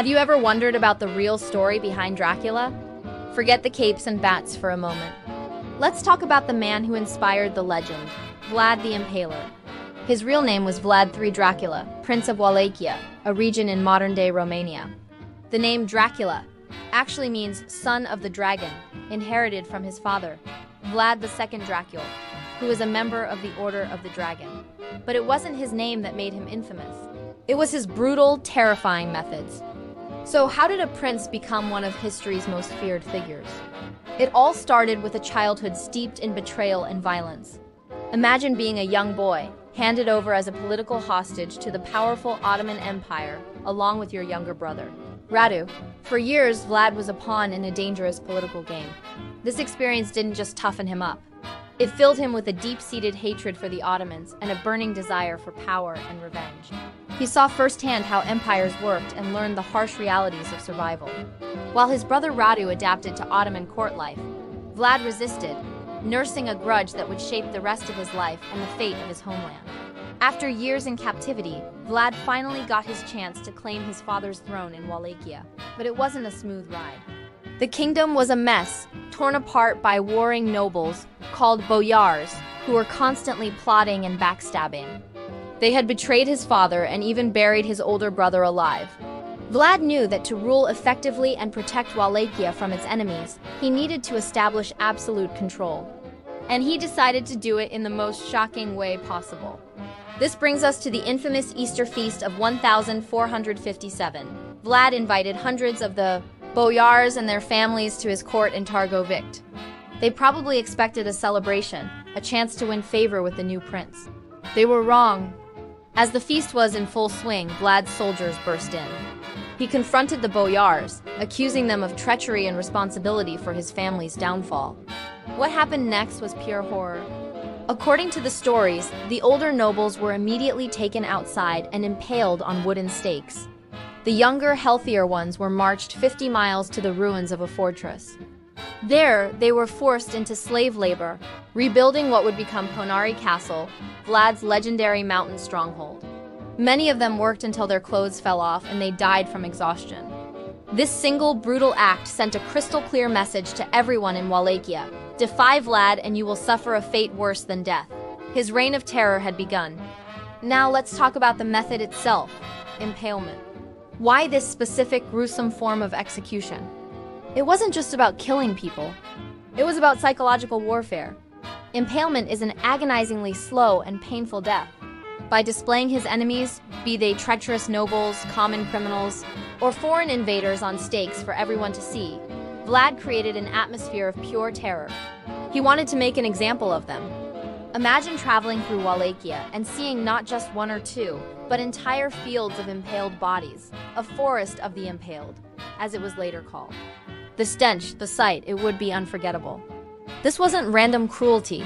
Have you ever wondered about the real story behind Dracula? Forget the capes and bats for a moment. Let's talk about the man who inspired the legend, Vlad the Impaler. His real name was Vlad III Dracula, Prince of Wallachia, a region in modern-day Romania. The name Dracula actually means son of the dragon, inherited from his father, Vlad II Dracula, who was a member of the Order of the Dragon. But it wasn't his name that made him infamous. It was his brutal, terrifying methods. So how did a prince become one of history's most feared figures? It all started with a childhood steeped in betrayal and violence. Imagine being a young boy, handed over as a political hostage to the powerful Ottoman Empire, along with your younger brother, Radu. For years, Vlad was a pawn in a dangerous political game. This experience didn't just toughen him up. It filled him with a deep-seated hatred for the Ottomans and a burning desire for power and revenge. He saw firsthand how empires worked and learned the harsh realities of survival. While his brother Radu adapted to Ottoman court life, Vlad resisted, nursing a grudge that would shape the rest of his life and the fate of his homeland. After years in captivity, Vlad finally got his chance to claim his father's throne in Wallachia, but it wasn't a smooth ride. The kingdom was a mess, torn apart by warring nobles called boyars, who were constantly plotting and backstabbing. They had betrayed his father and even buried his older brother alive. Vlad knew that to rule effectively and protect Wallachia from its enemies, he needed to establish absolute control. And he decided to do it in the most shocking way possible. This brings us to the infamous Easter feast of 1457. Vlad invited hundreds of the boyars and their families to his court in Targovict. They probably expected a celebration, a chance to win favor with the new prince. They were wrong. As the feast was in full swing, Vlad's soldiers burst in. He confronted the boyars, accusing them of treachery and responsibility for his family's downfall. What happened next was pure horror. According to the stories, the older nobles were immediately taken outside and impaled on wooden stakes. The younger, healthier ones were marched 50 miles to the ruins of a fortress. There, they were forced into slave labor, rebuilding what would become Ponari Castle, Vlad's legendary mountain stronghold. Many of them worked until their clothes fell off and they died from exhaustion. This single, brutal act sent a crystal-clear message to everyone in Wallachia: defy Vlad and you will suffer a fate worse than death. His reign of terror had begun. Now let's talk about the method itself: impalement. Why this specific, gruesome form of execution? It wasn't just about killing people. It was about psychological warfare. Impalement is an agonizingly slow and painful death. By displaying his enemies, be they treacherous nobles, common criminals, or foreign invaders on stakes for everyone to see, Vlad created an atmosphere of pure terror. He wanted to make an example of them. Imagine traveling through Wallachia and seeing not just one or two, but entire fields of impaled bodies, a forest of the impaled, as it was later called. The stench, the sight, it would be unforgettable. This wasn't random cruelty.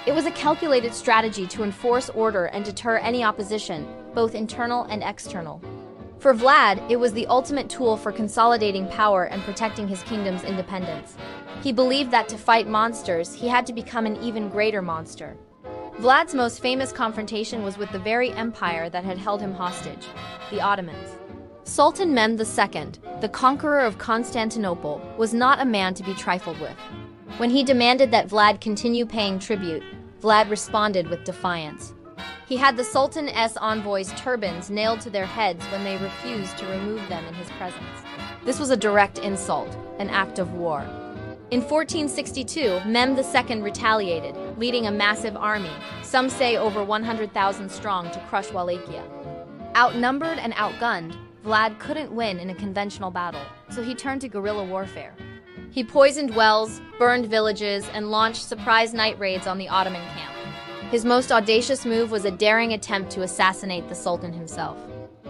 It was a calculated strategy to enforce order and deter any opposition, both internal and external. For Vlad, it was the ultimate tool for consolidating power and protecting his kingdom's independence. He believed that to fight monsters, he had to become an even greater monster. Vlad's most famous confrontation was with the very empire that had held him hostage, the Ottomans. Sultan Mehmed II, the conqueror of Constantinople, was not a man to be trifled with. When he demanded that Vlad continue paying tribute, Vlad responded with defiance. He had the Sultan's envoys' turbans nailed to their heads when they refused to remove them in his presence. This was a direct insult, an act of war. In 1462, Mehmed II retaliated, leading a massive army, some say over 100,000 strong, to crush Wallachia. Outnumbered and outgunned, Vlad couldn't win in a conventional battle, so he turned to guerrilla warfare. He poisoned wells, burned villages, and launched surprise night raids on the Ottoman camp. His most audacious move was a daring attempt to assassinate the Sultan himself.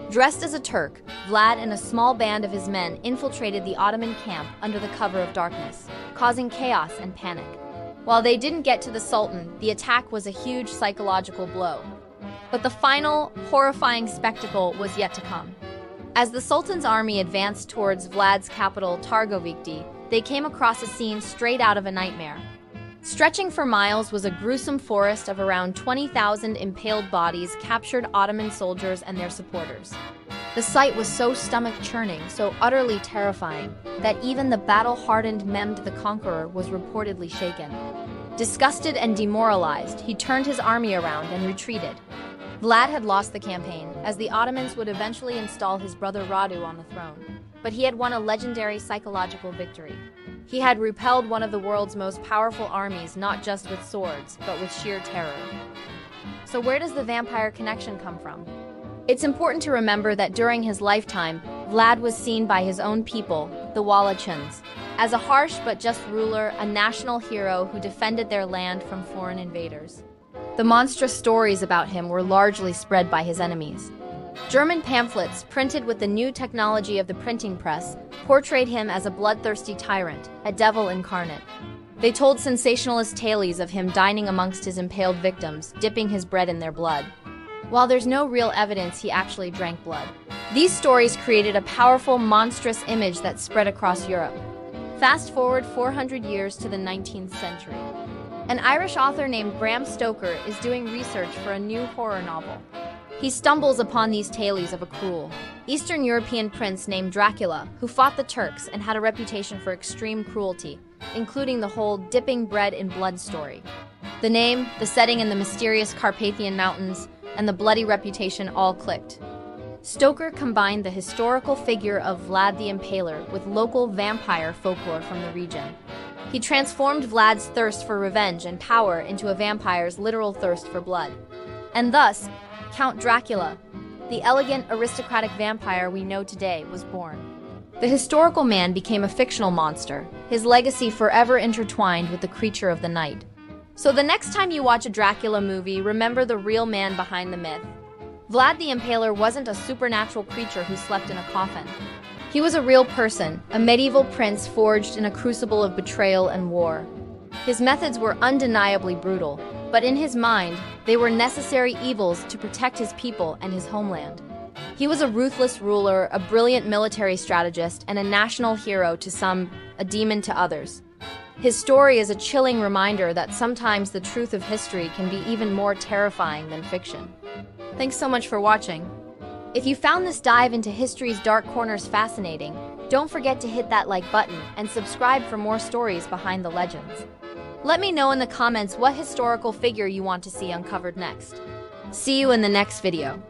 Dressed as a Turk, Vlad and a small band of his men infiltrated the Ottoman camp under the cover of darkness, causing chaos and panic. While they didn't get to the Sultan, the attack was a huge psychological blow. But the final, horrifying spectacle was yet to come. As the Sultan's army advanced towards Vlad's capital, Targovikt, they came across a scene straight out of a nightmare. Stretching for miles was a gruesome forest of around 20,000 impaled bodies, captured Ottoman soldiers and their supporters. The sight was so stomach-churning, so utterly terrifying, that even the battle-hardened Mehmed the Conqueror was reportedly shaken. Disgusted and demoralized, he turned his army around and retreated. Vlad had lost the campaign, as the Ottomans would eventually install his brother Radu on the throne. But he had won a legendary psychological victory. He had repelled one of the world's most powerful armies not just with swords, but with sheer terror. So where does the vampire connection come from? It's important to remember that during his lifetime, Vlad was seen by his own people, the Wallachians, as a harsh but just ruler, a national hero who defended their land from foreign invaders. The monstrous stories about him were largely spread by his enemies. German pamphlets, printed with the new technology of the printing press, portrayed him as a bloodthirsty tyrant, a devil incarnate. They told sensationalist tales of him dining amongst his impaled victims, dipping his bread in their blood. While there's no real evidence he actually drank blood, these stories created a powerful, monstrous image that spread across Europe. Fast forward 400 years to the 19th century. An Irish author named Bram Stoker is doing research for a new horror novel. He stumbles upon these tales of a cruel, Eastern European prince named Dracula, who fought the Turks and had a reputation for extreme cruelty, including the whole dipping bread in blood story. The name, the setting in the mysterious Carpathian Mountains, and the bloody reputation all clicked. Stoker combined the historical figure of Vlad the Impaler with local vampire folklore from the region. He transformed Vlad's thirst for revenge and power into a vampire's literal thirst for blood. And thus, Count Dracula, the elegant, aristocratic vampire we know today, was born. The historical man became a fictional monster, his legacy forever intertwined with the creature of the night. So the next time you watch a Dracula movie, remember the real man behind the myth. Vlad the Impaler wasn't a supernatural creature who slept in a coffin. He was a real person, a medieval prince forged in a crucible of betrayal and war. His methods were undeniably brutal, but in his mind, they were necessary evils to protect his people and his homeland. He was a ruthless ruler, a brilliant military strategist, and a national hero to some, a demon to others. His story is a chilling reminder that sometimes the truth of history can be even more terrifying than fiction. Thanks so much for watching. If you found this dive into history's dark corners fascinating, don't forget to hit that like button and subscribe for more stories behind the legends. Let me know in the comments what historical figure you want to see uncovered next. See you in the next video.